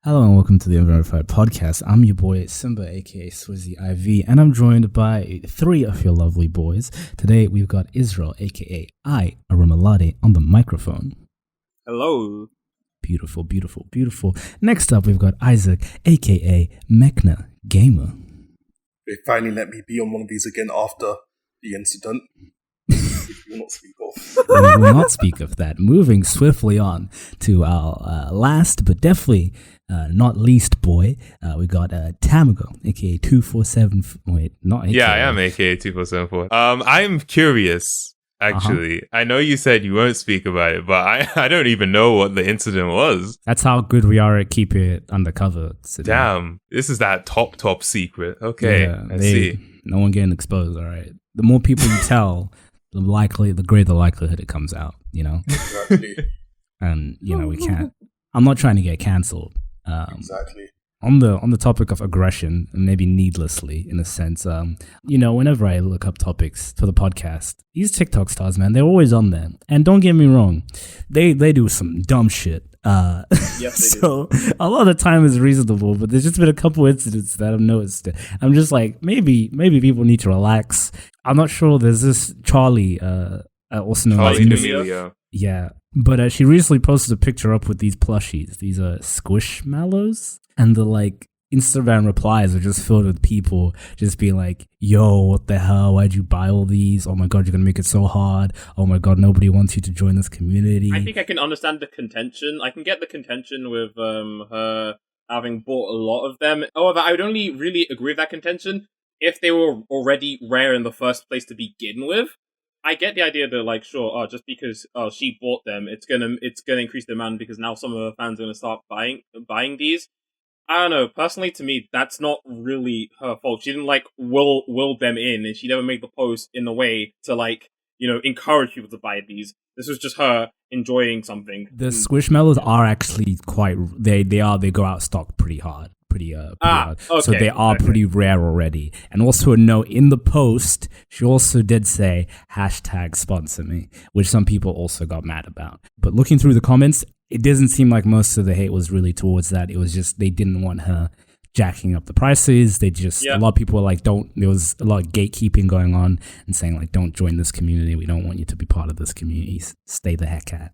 Hello and welcome to the Unverified podcast. I'm your boy Simba, aka Swizzy IV, and I'm joined by three of your lovely boys. Today we've got Israel, aka Arumalade, on the microphone. Hello. Beautiful, beautiful, beautiful. Next up we've got Isaac, aka Mechna Gamer. They finally let me be on one of these again after the incident. Which we will not speak of. We will not speak of that. Moving swiftly on to our last, but definitely not least boy, we got Tamago, aka 247. Wait, not aka. Yeah, I am aka 2474. I'm curious, actually. I know you said you won't speak about it, but I don't even know what the incident was. That's how good we are at keeping it undercover. Damn, this is that top secret. Okay, yeah, I see. No one getting exposed, all right? The more people you tell, the greater likelihood it comes out, you know? Exactly. And, you know, we can't. I'm not trying to get cancelled. Exactly. On the topic of aggression, and maybe needlessly in a sense, you know, whenever I look up topics for the podcast, these TikTok stars, man, they're always on there. And don't get me wrong, they do some dumb shit. Yes, so a lot of the time is reasonable, but there's just been a couple incidents that I've noticed. I'm just like, maybe people need to relax. I'm not sure. There's this Charli, also known as Charli D'Amelio. Yeah, but she recently posted a picture up with these plushies, these Squishmallows, and the like Instagram replies are just filled with people just being like, yo, what the hell? Why'd you buy all these? Oh my god, you're gonna make it so hard. Oh my god, nobody wants you to join this community. I think I can understand the contention. I can get the contention with her having bought a lot of them. However, I would only really agree with that contention if they were already rare in the first place to begin with. I get the idea that, like, sure, just because she bought them, it's gonna increase demand because now some of her fans are gonna start buying these. I don't know. Personally, to me, that's not really her fault. She didn't will them in, and she never made the post in a way to encourage people to buy these. This was just her enjoying something. The Squishmallows are actually quite. They go out stock pretty hard. Pretty hard. Okay, so they are pretty rare already. And also a note in the post, she also did say #sponsor me, which some people also got mad about. But looking through the comments, it doesn't seem like most of the hate was really towards that. It was just they didn't want her jacking up the prices. They just a lot of people were like, there was a lot of gatekeeping going on and saying like, don't join this community. We don't want you to be part of this community. Stay the heck out.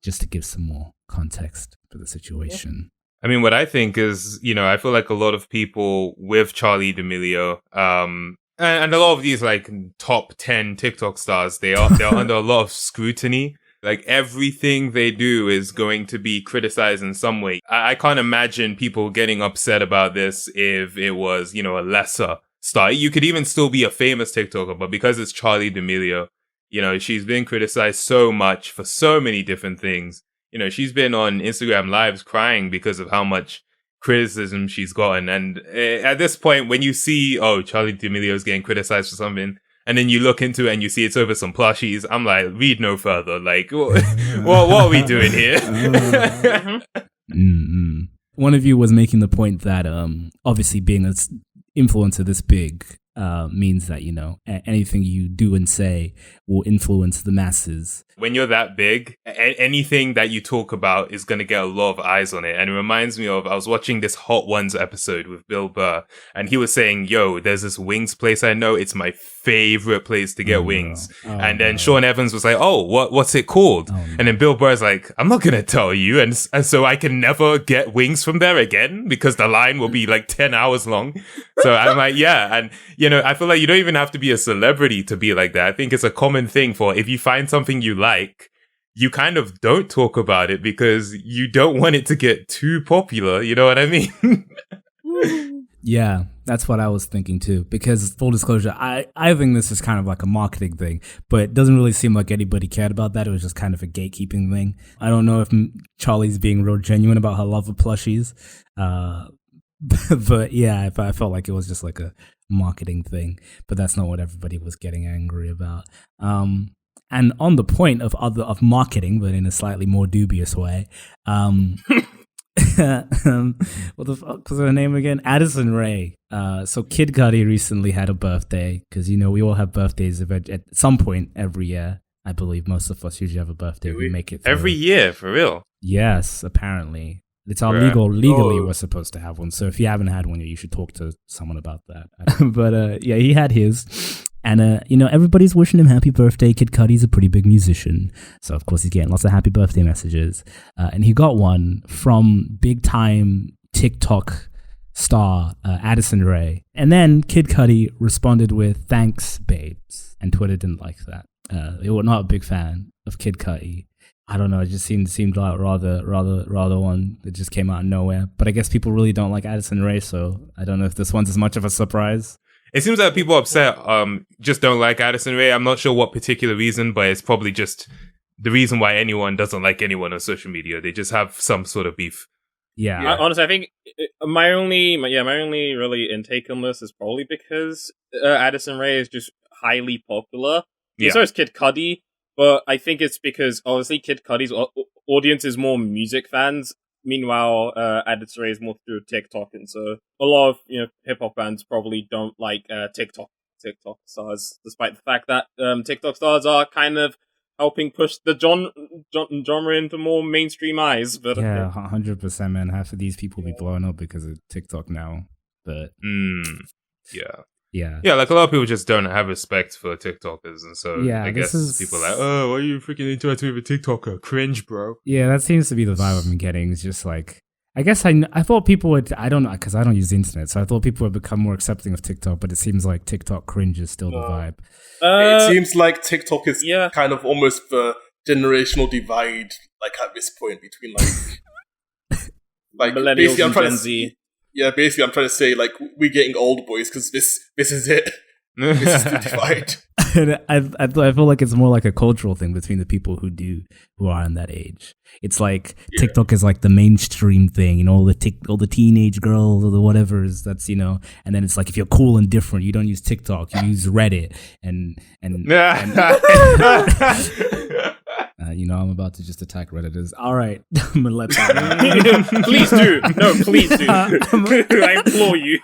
Just to give some more context for the situation. Yeah. I mean, what I think is, I feel like a lot of people with Charli D'Amelio, and a lot of these like top 10 TikTok stars, they're under a lot of scrutiny. Like everything they do is going to be criticized in some way. I can't imagine people getting upset about this if it was, a lesser star. You could even still be a famous TikToker, but because it's Charli D'Amelio, she's been criticized so much for so many different things. She's been on Instagram Lives crying because of how much criticism she's gotten. And at this point, when you see, Charli D'Amelio is getting criticized for something, and then you look into it and you see it's over some plushies, I'm like, read no further. Like, what are we doing here? Mm-hmm. One of you was making the point that obviously being an influencer this big means that, anything you do and say will influence the masses. When you're that big, anything that you talk about is going to get a lot of eyes on it. And it reminds me of, I was watching this Hot Ones episode with Bill Burr, and he was saying, yo, there's this wings place I know. It's my favorite place to get wings. And then Sean Evans was like, what's it called? And then Bill Burr's like, I'm not going to tell you. And so I can never get wings from there again because the line will be like 10 hours long. So I'm like, yeah. And, I feel like you don't even have to be a celebrity to be like that. I think it's a common thing for if you find something you like, you kind of don't talk about it because you don't want it to get too popular. You know what I mean? Yeah, that's what I was thinking too. Because full disclosure, I think this is kind of like a marketing thing, but it doesn't really seem like anybody cared about that. It was just kind of a gatekeeping thing. I don't know if Charli's being real genuine about her love of plushies. But yeah, I felt like it was just like a marketing thing, but that's not what everybody was getting angry about. And on the point of marketing, but in a slightly more dubious way, what the fuck was her name again? Addison Rae. So Kid Cudi recently had a birthday because we all have birthdays at some point every year. I believe most of us usually have a birthday. We make it through. Every year, for real. Yes, apparently. It's our legally we're supposed to have one. So if you haven't had one yet, you should talk to someone about that. But yeah, he had his. And, everybody's wishing him happy birthday. Kid Cudi's a pretty big musician. So, of course, he's getting lots of happy birthday messages. And he got one from big-time TikTok star Addison Rae. And then Kid Cudi responded with, "Thanks, babes." And Twitter didn't like that. They were not a big fan of Kid Cudi. I don't know. It just seemed like rather one that just came out of nowhere. But I guess people really don't like Addison Rae, so I don't know if this one's as much of a surprise. It seems that people upset just don't like Addison Rae. I'm not sure what particular reason, but it's probably just the reason why anyone doesn't like anyone on social media. They just have some sort of beef. Yeah. Honestly, I think my only really intake on this is probably because Addison Rae is just highly popular. Yeah. So is Kid Cudi, but I think it's because obviously Kid Cudi's audience is more music fans. Meanwhile, Addison Rae is more through TikTok, and so a lot of hip hop fans probably don't like TikTok stars, despite the fact that TikTok stars are kind of helping push the genre into more mainstream eyes. But yeah, 100%, man. Half of these people be blowing up because of TikTok now. But yeah, like a lot of people just don't have respect for TikTokers, and so I guess people are like, "Oh, why are you freaking interacting with a TikToker? Cringe, bro." Yeah, that seems to be the vibe I've been getting. It's just like, I guess I thought people would, I don't know, because I don't use the internet, so I thought people would become more accepting of TikTok, but it seems like TikTok cringe is still the vibe. It seems like TikTok is kind of almost the generational divide, like at this point between like millennials and Gen Z. Yeah, basically, I'm trying to say, like, we're getting old, boys, because this is it. This is the divide. And I feel like it's more like a cultural thing between the people who are in that age. It's like TikTok is like the mainstream thing, all the teenage girls or the whatever's that's and then it's like if you're cool and different, you don't use TikTok, you use Reddit and I'm about to just attack Redditors. All right, I'm gonna let that. Please do. No, please do. I implore you.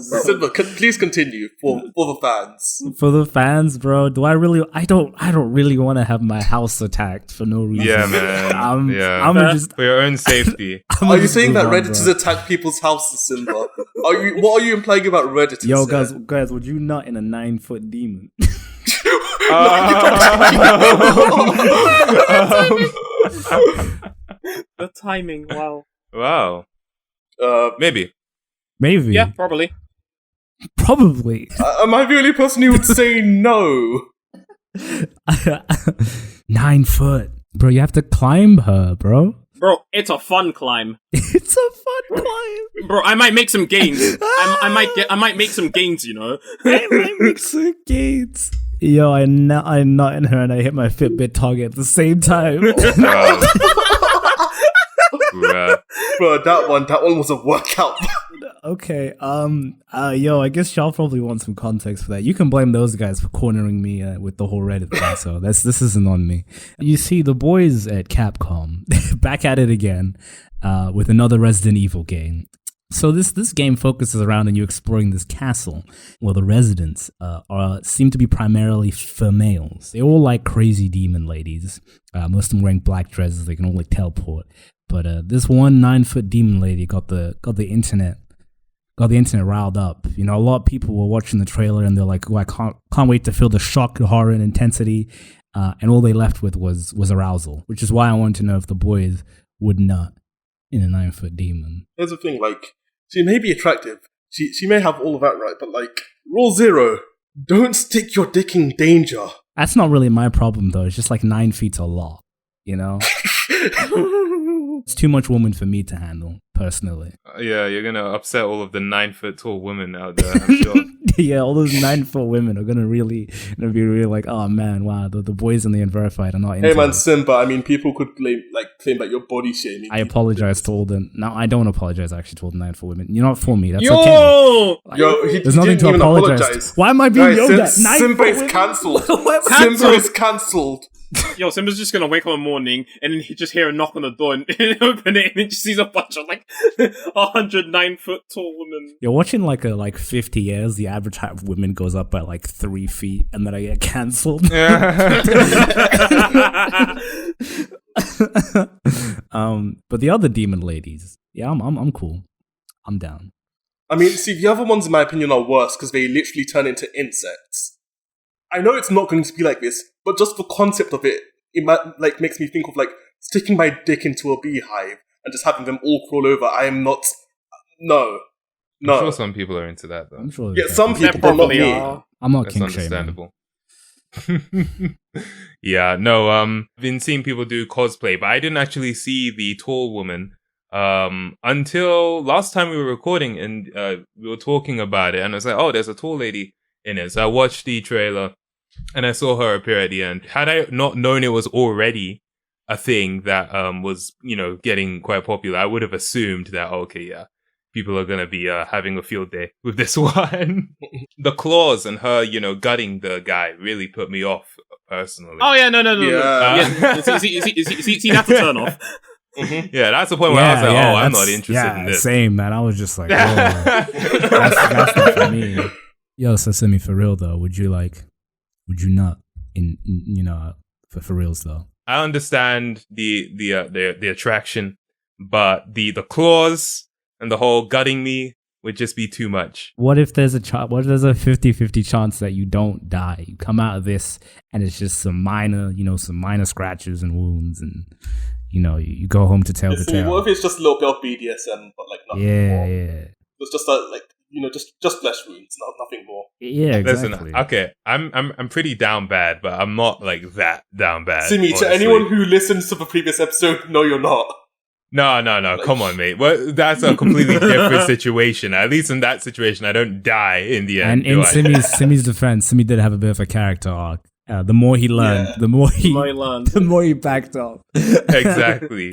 Simba, please continue for the fans. For the fans, bro. Do I really? I don't really want to have my house attacked for no reason. Yeah, man. I'm just for your own safety. Are you saying that Redditors attack people's houses, Simba? What are you implying about Redditors? Yo, guys, would you nut in a 9-foot demon? The timing, wow. Maybe. Yeah, probably. Am I the only person who would say no? 9 foot, bro. You have to climb her, bro. Bro, it's a fun climb. It's a fun climb, bro. I might make some gains. I might make some gains. I might make some gains. Yo, I nut in her and I hit my Fitbit target at the same time. Bro, that one was a workout. Okay, yo, I guess y'all probably want some context for that. You can blame those guys for cornering me with the whole Reddit thing, so this isn't on me. You see, the boys at Capcom, back at it again, with another Resident Evil game. So this game focuses around on you exploring this castle where the residents seem to be primarily females. They're all like crazy demon ladies. Most of them wearing black dresses. They can all like teleport. But this one 9-foot demon lady got the internet riled up. A lot of people were watching the trailer and they're like, "Oh, I can't wait to feel the shock, horror, and intensity." And all they left with was arousal, which is why I wanted to know if the boys would nut in a 9-foot demon. Here's the thing, she may be attractive. She may have all of that right, but rule 0, don't stick your dick in danger. That's not really my problem though. It's just 9 feet's a lot, It's too much woman for me to handle, personally. Yeah, you're going to upset all of the 9-foot tall women out there, I'm sure. Yeah, all those 9-foot women are gonna be really like, oh man, wow, the boys in the Unverified are not into Hey man, it. Simba, I mean, people could claim that you're body shaming. I apologize to all the... No, I don't apologize actually to all the 9-foot women. You're not for me, that's Yo! okay. Yo, there's nothing to apologize. Why am I being yelled at? Simba is cancelled. Simba is cancelled. Yo, Simba's just gonna wake up in the morning and then he just hear a knock on the door and open it and then just sees a bunch of 109-foot tall women. You're watching a 50 years, the average height of women goes up by 3 feet and then I get cancelled. But the other demon ladies, yeah, I'm cool. I'm down. I mean, see, the other ones, in my opinion, are worse because they literally turn into insects. I know it's not going to be like this, but just the concept of it, makes me think of sticking my dick into a beehive and just having them all crawl over. I am not. No. I'm sure some people are into that, though. I'm sure. Yeah, some people, but not me. I'm not That's king understandable. Yeah, no, I've been seeing people do cosplay, but I didn't actually see the tall woman until last time we were recording, and we were talking about it, and I was like, oh, there's a tall lady in it. So I watched the trailer, and I saw her appear at the end. Had I not known it was already a thing that was, getting quite popular, I would have assumed that, okay, yeah, people are going to be having a field day with this one. The claws and her, gutting the guy really put me off, personally. Oh, yeah, no. Yeah. See, that's a turn off. Mm-hmm. Yeah, that's the point where I was like, I'm not interested in this. Same, man. I was just like, that's not for me. Yo, so Simi, for real, though, would you not, for reals, though? I understand the attraction, but the claws and the whole gutting me would just be too much. What if there's a 50-50 chance that you don't die? You come out of this and it's just some minor scratches and wounds, and you go home to tell the tale. What if it's just a little bit of BDSM, but nothing more? Yeah. It's just just flesh wounds, nothing more. Yeah, exactly. Listen, okay, I'm pretty down bad, but I'm not that down bad. Simi, to anyone who listens to the previous episode, no, you're not. No, come on, mate. Well, that's a completely different situation. At least in that situation, I don't die in the end. And in Simi's defense, Simi did have a bit of a character arc. The more he learned, the more he backed up. Exactly.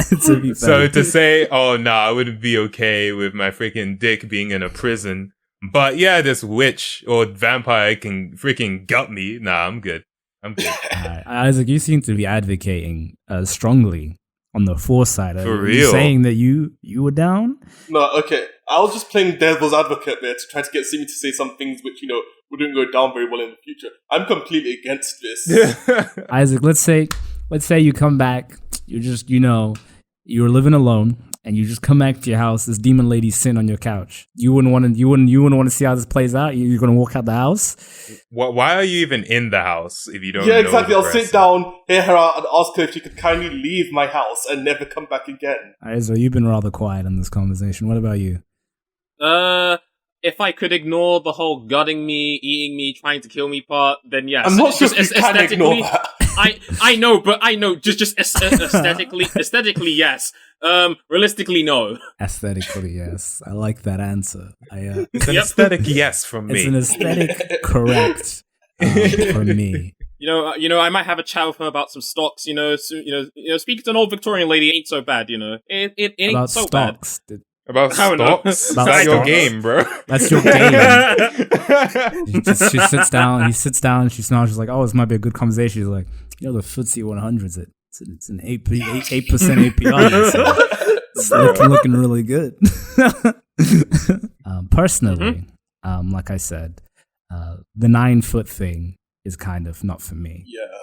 So to say, oh, no, I wouldn't be okay with my freaking dick being in a prison, but yeah, this witch or vampire can freaking gut me. Nah, I'm good. Isaac, you seem to be advocating strongly on the foresight. For real? You saying that you were down? No, okay. I was just playing devil's advocate there to try to get Simi to say some things which, wouldn't go down very well in the future. I'm completely against this. Isaac, let's say you come back, you're just, you're living alone, and you just come back to your house, this demon lady's sitting on your couch. You wouldn't want to see how this plays out? You're going to walk out the house? Why are you even in the house if you don't Yeah, know exactly. I'll person? sit down, hear her out, and ask her if she could kindly leave my house and never come back again. Isaac, you've been rather quiet in this conversation. What about you? If I could ignore the whole gutting me, eating me, trying to kill me part, then yes. I'm not sure if you can ignore that. I know, just aesthetically, yes. Realistically, no. Aesthetically, yes. I like that answer. It's an aesthetic yes from me. It's an aesthetic correct from me. I might have a chat with her about some stocks. Speaking to an old Victorian lady ain't so bad. It ain't about so stocks. bad. About stocks? That's your game, bro. That's your game. He sits down, and she smiles. She's like, oh, this might be a good conversation. She's like, the FTSE 100's it's an 8% APR. So it's looking really good. Personally, like I said, the 9-foot thing is kind of not for me. Yeah.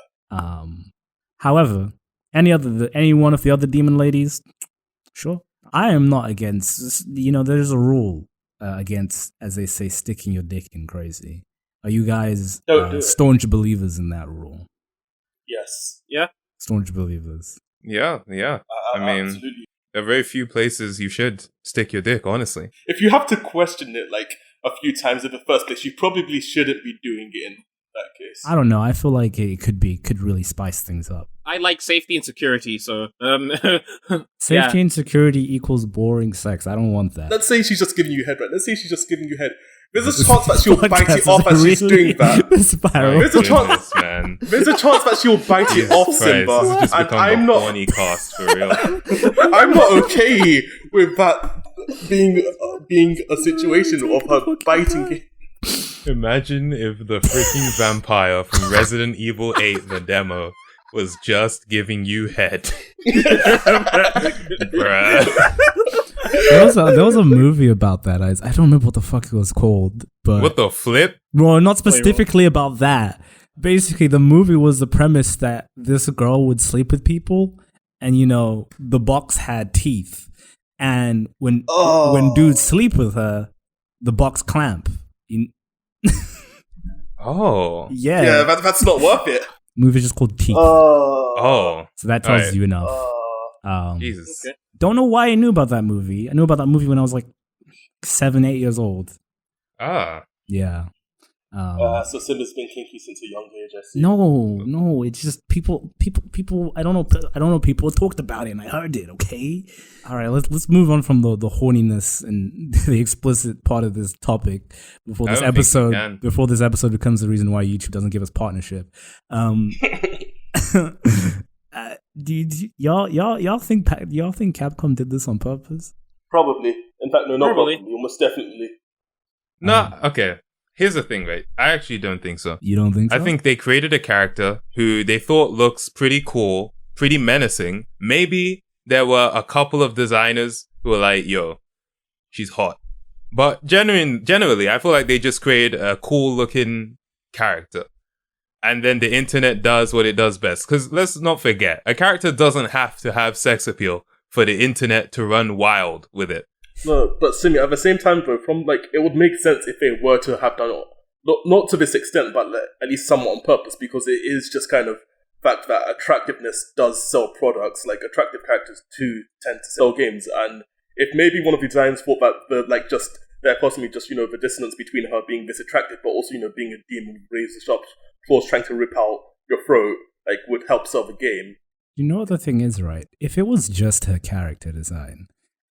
However, any one of the other demon ladies, sure. I am not against, there's a rule against, as they say, sticking your dick in crazy. Are you guys staunch believers in that rule? Yes. Yeah. Staunch believers. Yeah. I mean, absolutely. there are very few places you should stick your dick, honestly. If you have to question it a few times in the first place, you probably shouldn't be doing it in that case. I don't know. I feel like it could really spice things up. I like safety and security, so safety and security equals boring sex. I don't want that. Let's say she's just giving you head, right? Let's say she's just giving you head. There's a chance that she'll bite it off as she's doing that. There's a chance that she'll bite it off, Simba. And I'm not horny cast for real. I'm not okay with that being a situation of her biting it. Imagine if the freaking vampire from Resident Evil 8, the demo, was just giving you head. Bruh. There was a movie about that. I don't remember what the fuck it was called. But what the flip? Well, not specifically about that. Basically, the movie was the premise that this girl would sleep with people and the box had teeth, and when dudes sleep with her, the box clamp. Oh. Yeah, that's not worth it. Movie's just called Teeth. Oh. So that tells you enough. Jesus. Okay. Don't know why I knew about that movie. I knew about that movie when I was like 7, 8 years old. Ah. Yeah. So Simba's been kinky since a young age, I see. No, it's just people. I don't know. People talked about it, and I heard it. Okay, all right. Let's move on from the horniness and the explicit part of this topic before this episode becomes the reason why YouTube doesn't give us partnership. Y'all think Capcom did this on purpose? Probably. In fact, no, not probably. Almost definitely. No, okay. Here's the thing, right? I actually don't think so. You don't think so? I think they created a character who they thought looks pretty cool, pretty menacing. Maybe there were a couple of designers who were like, yo, she's hot. But generally, I feel like they just created a cool looking character. And then the internet does what it does best. Because let's not forget, a character doesn't have to have sex appeal for the internet to run wild with it. No, but Simi, at the same time, though, it would make sense if they were to have done it, not to this extent, but at least somewhat on purpose, because it is just kind of fact that attractiveness does sell products. Like, attractive characters too tend to sell games, and if maybe one of the designers thought that the dissonance between her being this attractive, but also being a demon with razor sharp claws trying to rip out your throat, would help sell the game. You know what the thing is, right? If it was just her character design.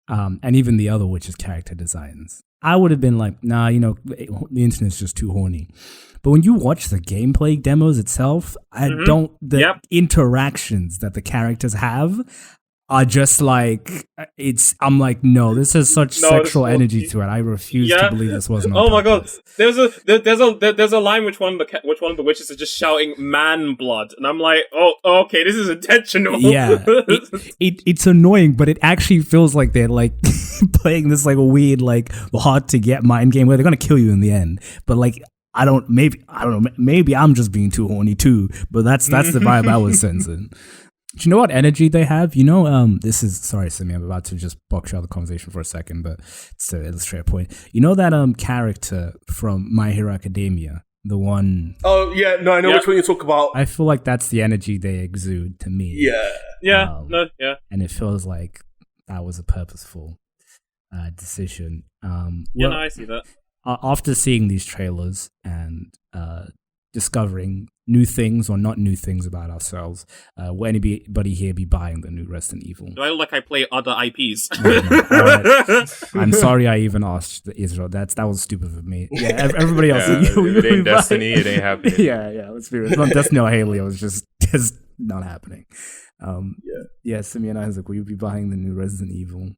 And even the other witches' character designs, I would have been like, nah, the internet's just too horny. But when you watch the gameplay demos itself, interactions that the characters have are just like, I'm like, no, this has such sexual energy to it. I refuse to believe this wasn't on purpose. My god, there's a line which one of the witches is just shouting "man blood," and I'm like, oh, okay, this is intentional. Yeah, it's annoying, but it actually feels like they're like playing this like weird, like hard to get mind game where they're gonna kill you in the end. But like, I don't know, maybe I'm just being too horny too. But that's the vibe I was sensing. Do you know what energy they have? Sorry, Simi, I'm about to just box you out of the conversation for a second, but it's to illustrate a point. You know that character from My Hero Academia? The one... Oh, yeah, no, I know which one you talk about. I feel like that's the energy they exude to me. Yeah. And it feels like that was a purposeful decision. I see that. After seeing these trailers and discovering new things or not new things about ourselves, will anybody here be buying the new Resident Evil? Do I look like I play other IPs? I'm sorry I even asked Israel. That was stupid of me. Yeah, everybody else. It ain't Destiny. It ain't happening. Yeah. Let's be real. It's not Destiny or Halo. It was just not happening. Simeon Isaac, will you be buying the new Resident Evil?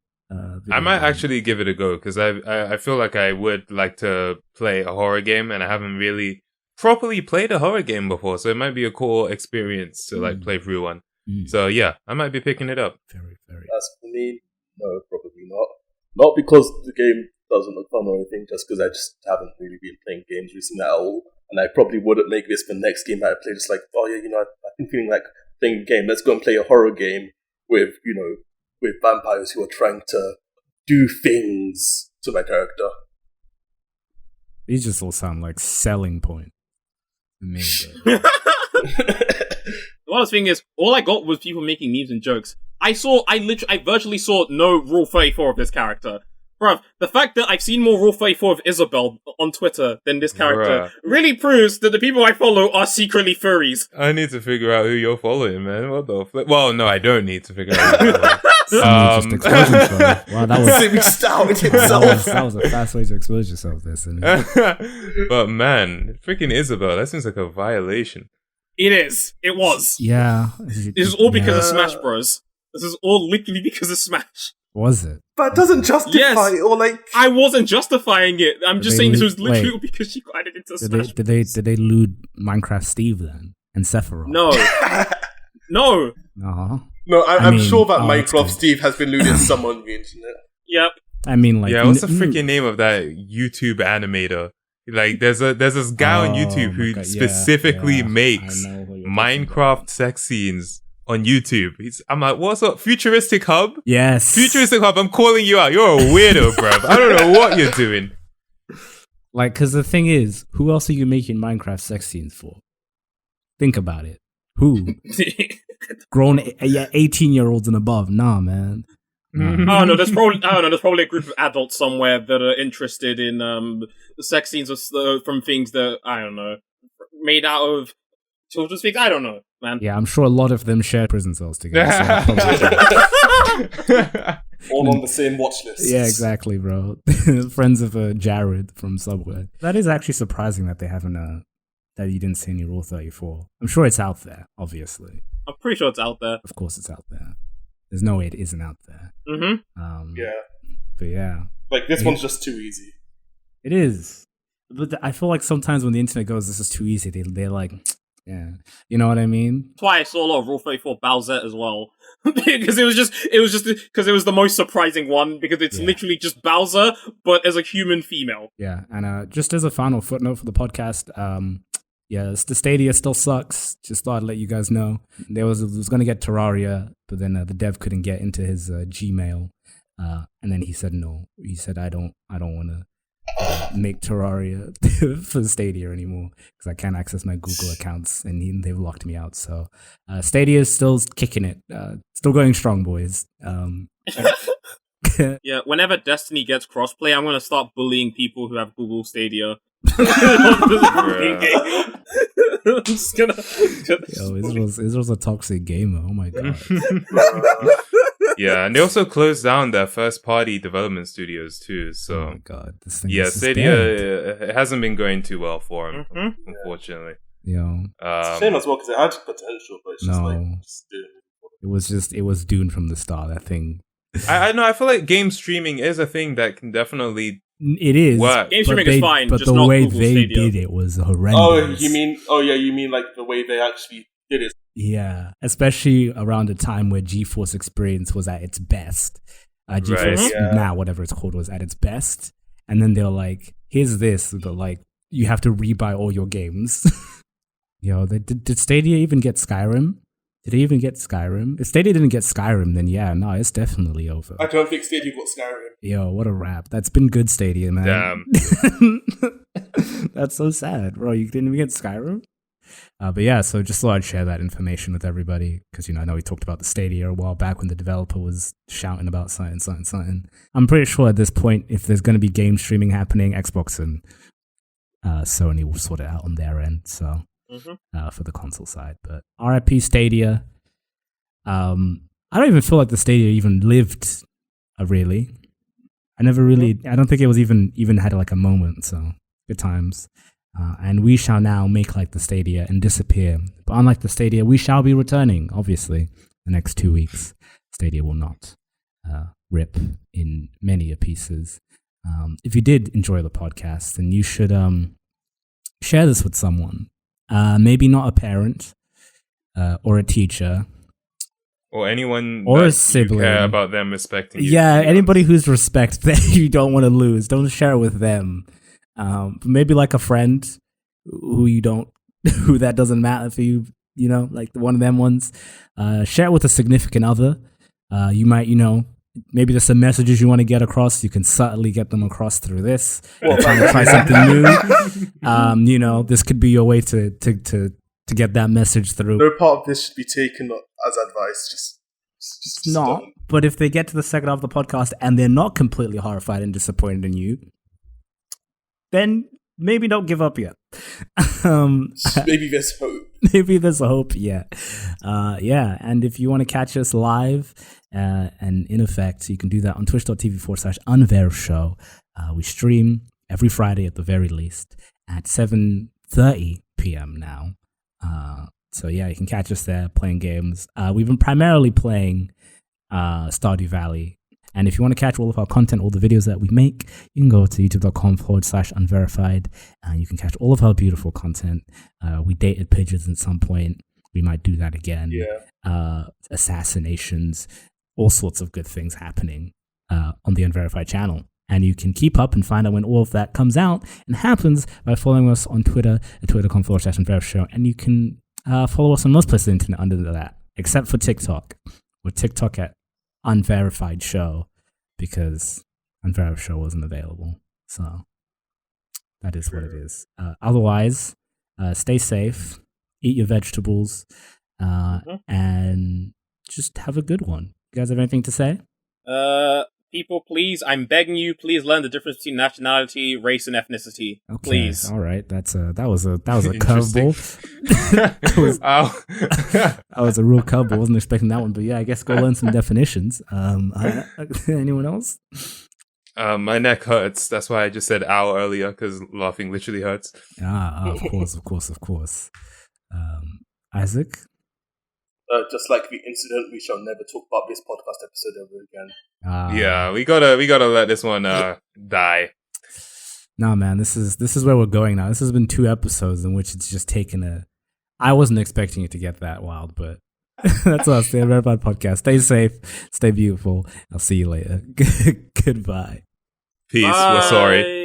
I might actually give it a go because I feel like I would like to play a horror game, and I haven't really properly played a horror game before, so it might be a cool experience to play through one. So yeah, I might be picking it up. Very, very. As for me, no, probably not. Not because the game doesn't look fun or anything, just because I just haven't really been playing games recently at all, and I probably wouldn't make this the next game that I play. Just like, oh yeah, I've been feeling like playing a game. Let's go and play a horror game with vampires who are trying to do things to my character. These just all sound like selling points. The honest thing is, all I got was people making memes and jokes. I virtually saw no Rule 34 of this character. Bruv, the fact that I've seen more Rule 34 of Isabel on Twitter than this character really proves that the people I follow are secretly furries. I need to figure out who you're following, man. What the flip? Well, no, I don't need to figure out who you're following. Just expose yourself. Wow, that was a fast way to expose yourself there, But man, freaking Isabel, that seems like a violation. It is. It was. Yeah. This is all because of Smash Bros. This is all literally because of Smash. Was it? But it doesn't justify it, or like... I wasn't justifying it. I'm just saying this was literally because she got added into Smash. Did they lewd Minecraft Steve then? And Sephiroth? No. No. Uh-huh. No, I'm sure that Minecraft Steve has been lewd in some on the internet. Yep. I mean, like... Yeah, what's the freaking name of that YouTube animator? Like, there's this guy on YouTube who specifically makes Minecraft sex scenes on YouTube. I'm like, what's up? Futuristic Hub? Yes. Futuristic Hub, I'm calling you out. You're a weirdo, bruv. I don't know what you're doing. Like, because the thing is, who else are you making Minecraft sex scenes for? Think about it. Who? Grown 18-year-olds and above. Nah, man. Oh no, there's probably a group of adults somewhere that are interested in the sex scenes from things that I don't know, made out of children's things. I don't know, man. Yeah, I'm sure a lot of them share prison cells together. All on the same watch list. Yeah, exactly, bro. Friends of Jared from Subway. That is actually surprising that they haven't. That you didn't see any Rule 34. I'm sure it's out there. Obviously, I'm pretty sure it's out there. Of course, it's out there. There's no way it isn't out there. Mm-hmm. Yeah. But yeah. Like, this one's just too easy. It is. But I feel like sometimes when the internet goes, this is too easy, they're like, yeah. You know what I mean? That's why I saw a lot of Rule 34 Bowsette as well. Because it was just because it was the most surprising one, because it's literally just Bowser, but as a human female. Yeah. And just as a final footnote for the podcast, the Stadia still sucks. Just thought I'd let you guys know. It was going to get Terraria, but then the dev couldn't get into his Gmail, and then he said no. He said I don't want to make Terraria for Stadia anymore because I can't access my Google accounts, and they've locked me out. So Stadia is still kicking it, still going strong, boys. Yeah, whenever Destiny gets crossplay, I'm going to start bullying people who have Google Stadia. I'm just gonna. Yo, Israel's a toxic gamer. Oh my god. Yeah, and they also closed down their first-party development studios too. So, oh my god, this thing. Yeah, Stadia it hasn't been going too well for him, unfortunately. Yo, it's a shame as well because it had potential, but it's just it was doomed from the start. That thing. I know. I feel like game streaming is a thing that can definitely. It is. Game streaming is fine, but just the not way Google they Stadia. did it was horrendous. You mean like the way they actually did it? Yeah, especially around a time where GeForce Experience was at its best. GeForce Now, whatever it's called, was at its best, and then they're like, "Here's this," but like you have to rebuy all your games. Yo, did Stadia even get Skyrim? Did they even get Skyrim? If Stadia didn't get Skyrim, then it's definitely over. I don't think Stadia got Skyrim. Yo, what a rap. That's been good, Stadia, man. Damn. That's so sad, bro. You didn't even get Skyrim? But yeah, so just thought I'd share that information with everybody because, I know we talked about the Stadia a while back when the developer was shouting about something. I'm pretty sure at this point, if there's going to be game streaming happening, Xbox and Sony will sort it out on their end. So for the console side, but RIP Stadia. I don't even feel like the Stadia even lived really. I don't think it was even had like a moment. So good times. And we shall now make like the Stadia and disappear. But unlike the Stadia, we shall be returning, obviously, the next 2 weeks. Stadia will not rip in many pieces. If you did enjoy the podcast, then you should share this with someone. Maybe not a parent or a teacher. Or anyone or that a sibling. You care about them respecting you. Yeah, anybody whose respect that you don't want to lose. Don't share it with them. Maybe like a friend who that doesn't matter for you, like one of them ones. Share it with a significant other. You might, maybe there's some messages you want to get across. You can subtly get them across through this. Trying to try something new. This could be your way to get that message through. No part of this should be taken as advice. Just not. don't. But if they get to the second half of the podcast and they're not completely horrified and disappointed in you, then maybe don't give up yet. Maybe there's hope. Maybe there's hope, yeah. And if you want to catch us live and in effect, you can do that on twitch.tv/Unverified. We stream every Friday at the very least at 7:30 p.m. now. So yeah, you can catch us there playing games. We've been primarily playing Stardew Valley. And if you want to catch all of our content, all the videos that we make, you can go to youtube.com/Unverified and you can catch all of our beautiful content. We dated pigeons at some point. We might do that again. Yeah. Assassinations, all sorts of good things happening on the Unverified channel. And you can keep up and find out when all of that comes out and happens by following us on Twitter at twitter.com/Unverified. And you can follow us on most places on the internet under that except for TikTok. With TikTok at Unverified Show, because Unverified Show wasn't available. So that is what it is. Otherwise, stay safe, eat your vegetables, and just have a good one. You guys have anything to say? People, please, I'm begging you, please learn the difference between nationality, race, and ethnicity. Okay, please. All right. That was a curveball. That was a real curveball. Wasn't expecting that one, but yeah, I guess go learn some definitions. Anyone else? My neck hurts. That's why I just said ow earlier, because laughing literally hurts. Of course. Isaac? Just like the incident, we shall never talk about this podcast episode ever again. Yeah, we gotta let this one die. Nah, man, this is where we're going now. This has been 2 episodes in which it's just taken I wasn't expecting it to get that wild, but that's us, the Unverified Podcast. Stay safe, stay beautiful. I'll see you later. Goodbye. Peace. Bye. We're sorry.